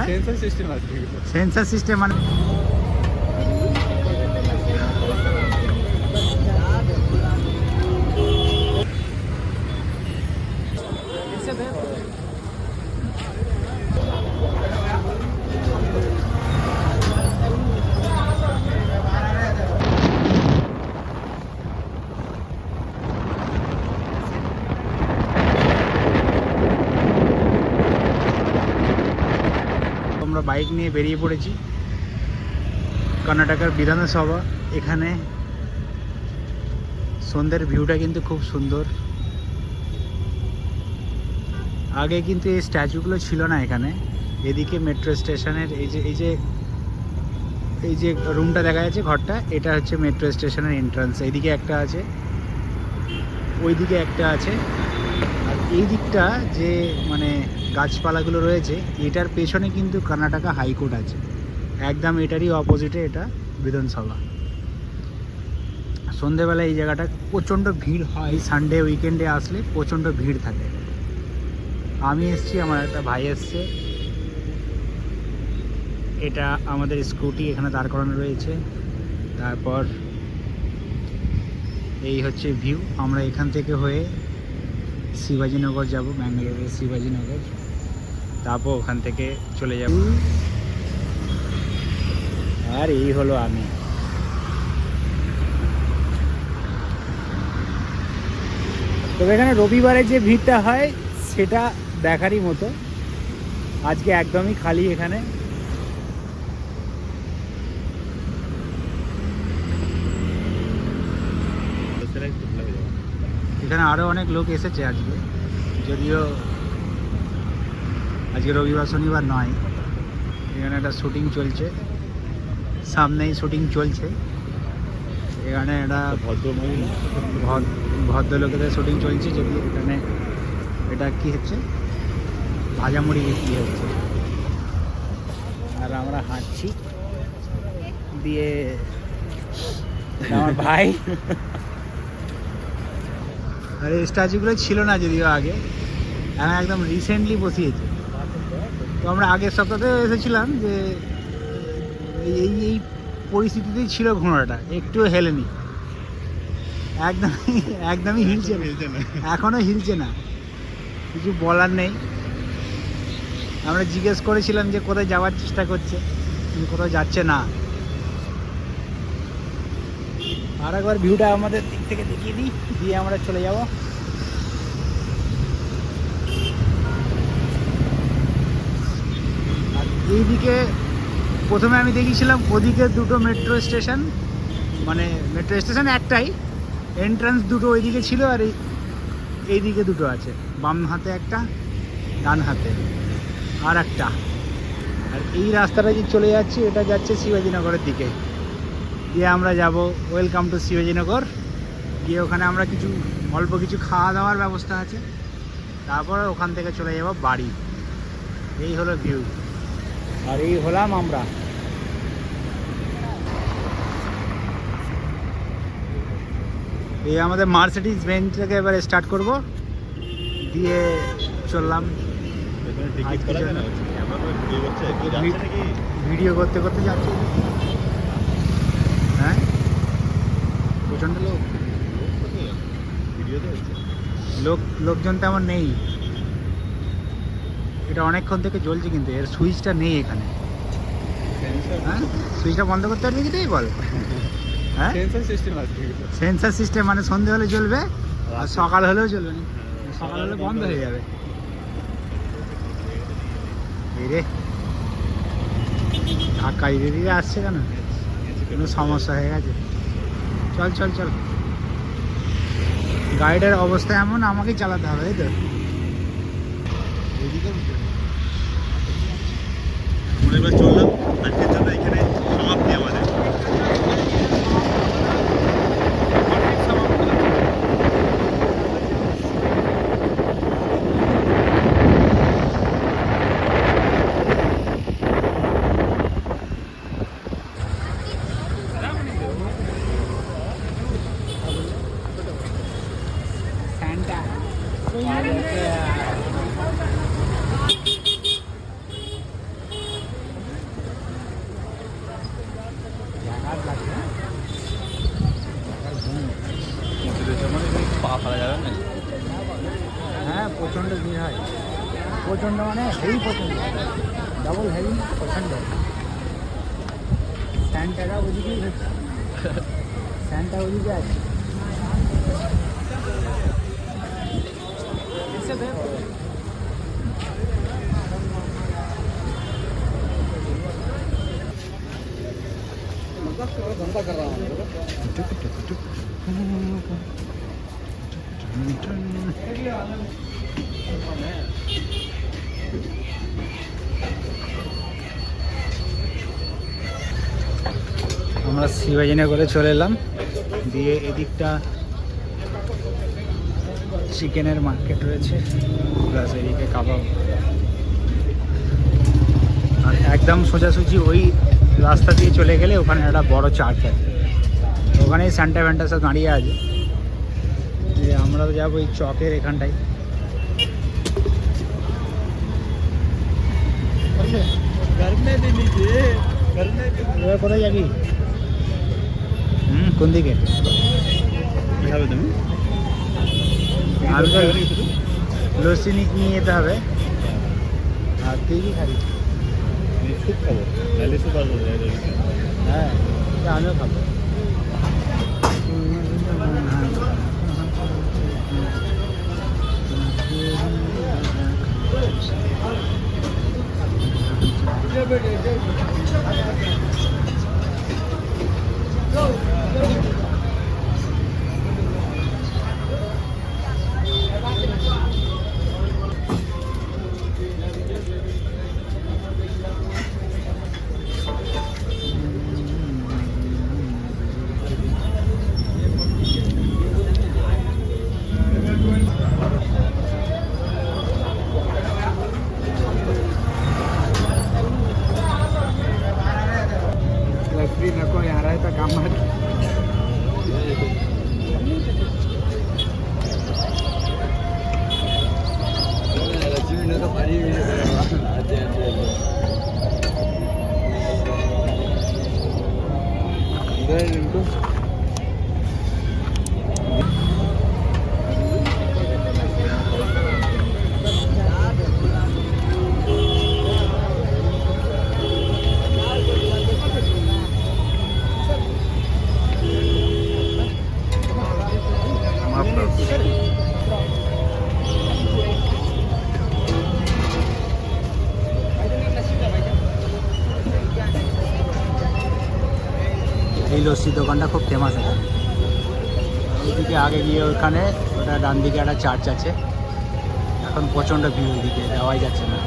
Sensor system আছে। Sensor system মানে আমরা বাইক নিয়ে বেরিয়ে পড়েছি কর্ণাটকের বিধানসভা। এখানে সন্ধ্যের ভিউটা কিন্তু খুব সুন্দর। আগে কিন্তু এই স্ট্যাচুগুলো ছিল না এখানে। এদিকে মেট্রো স্টেশনের এই যে রুমটা দেখা যাচ্ছে, ঘরটা, এটা হচ্ছে মেট্রো স্টেশনের এন্ট্রান্স। এইদিকে একটা আছে, ওইদিকে একটা আছে, আর এই দিকটা যে মানে গাছপালাগুলো রয়েছে এটার পেছনে কিন্তু কর্ণাটকা হাইকোর্ট আছে। একদম এটারই অপোজিটে এটা বিধানসভা। সন্ধেবেলায় এই জায়গাটা প্রচণ্ড ভিড় হয়, সানডে উইকেন্ডে আসলে প্রচণ্ড ভিড় থাকে। আমি এসছি, আমার একটা ভাই এসছে। এটা আমাদের স্কুটি এখানে দাঁড় করানো রয়েছে। তারপর এই হচ্ছে ভিউ। আমরা এখান থেকে হয়ে শিবাজীনগর যাব, ব্যাঙ্গালোরের শিবাজীনগর। তারপর ওখান থেকে চলে যাব। আর এই হলো আমি। তবে এখানে রবিবারে যে ভিড়টা হয় সেটা দেখারই মতো। আজকে একদমই খালি এখানে। এখানে আরও অনেক লোক এসেছে আজকে, যদিও আজকে রবিবার শনিবার নয়। এখানে একটা শুটিং চলছে, সামনেই শুটিং চলছে। এখানে একটা ভদ্রলোকেদের শুটিং চলছে, যদিও এখানে এটা কি হচ্ছে, ভাজামুড়ি বিক্রি হচ্ছে। আর আমরা হাঁটছি দিয়ে আমার ভাই। আর এই স্ট্যাচুগুলো ছিল না যদিও আগে, এখন একদম রিসেন্টলি বসিয়েছে। তো আমরা আগের সপ্তাহে এসেছিলাম যে এই পরিস্থিতিতেই ছিল ঘোড়াটা, একটুও হেলেনি, একদমই হিলছে না, এখনও হিলছে না। কিছু বলার নেই। আমরা জিজ্ঞেস করেছিলাম যে কোথায় যাওয়ার চেষ্টা করছে, কিন্তু কোথাও যাচ্ছে না। আর একবার ভিউটা আমাদের দিক থেকে দেখিয়ে দিই, দিয়ে আমরা চলে যাব। আর এইদিকে প্রথমে আমি দেখিয়েছিলাম ওদিকে দুটো মেট্রো স্টেশন, মানে মেট্রো স্টেশন একটাই, এন্ট্রান্স দুটো ওইদিকে ছিল, আর এইদিকে দুটো আছে, বাম হাতে একটা, ডান হাতে আর একটা। আর এই রাস্তাটা যে চলে যাচ্ছে এটা যাচ্ছে শিবাজীনগরের দিকে। দিয়ে আমরা যাব ওয়েলকাম টু শিবাজীনগর। গিয়ে ওখানে আমরা অল্প কিছু খাওয়া দাওয়ার ব্যবস্থা আছে, তারপর ওখান থেকে চলে যাব বাড়ি। এই হলো ভিউ, আর এই হলাম আমরা। এই আমাদের মার্সিডিজ বেঞ্চ থেকে এবার স্টার্ট করব, দিয়ে চললাম ভিডিও করতে করতে যাচ্ছি। হ্যাঁ, প্রচণ্ড লোকজন তেমন নেই। এটা অনেকক্ষণ থেকে জ্বলছে, কিন্তু এর সুইচটা নেই এখানে। হ্যাঁ, সুইচটা বন্ধ করতে পারবি কি তাই বল? হ্যাঁ, সেন্সর সিস্টেম মানে সন্ধে হলে জ্বলবে আর সকাল হলেও জ্বলবে না, সকাল হলে বন্ধ হয়ে যাবে। এই রে ধাক্কা দিয়ে আসছে কেন? কোনো সমস্যা হয়ে গেছে? চল চল চল, গাড়িটার অবস্থা এমন, আমাকেই চালাতে হবে, তাই তো? চললাম আজকের জন্য, এখানে সমাপ্তি আমাদের। প্রচণ্ড ভিড় হয়, প্রচণ্ড মানে হেভি, প্রচণ্ড ডাবল হেভি, প্রচণ্ড। স্যান্টাটা ওদিকেই হচ্ছে, স্যান্টা ওদিকে আছে। আমরা শিবাজিনে করে চলে এলাম, দিয়ে এদিকটা চিকেনের মার্কেট রয়েছে, প্লাস এদিকে কাবাব। আর একদম সোজাসুজি ওই রাস্তা দিয়ে চলে গেলে ওখানে একটা বড় চার্চ আছে, ওখানেই স্যান্টা ফ্যান্টা সব দাঁড়িয়ে আছে। আমরা তো যাবো এই চকের এখানটায়। এবার কোথায় যাবি? কোন দিকে? খাবে তুমি? আমি তো লস্যি নিয়ে যেতে হবে। আর তুই কি খাবি? স্যুপ খাবো, নাহলে স্যুপ আর হ্যাঁ, আমিও খাবো। लकड़ी नको यहाँ रहे तो काम मत। এই লস্যি দোকানটা খুব ফেমাস আছে। ওইদিকে আগে গিয়ে ওখানে ওটা ডান দিকে একটা চার্চ আছে, এখন প্রচণ্ড ভিড়, ওইদিকে যাওয়াই যাচ্ছে না।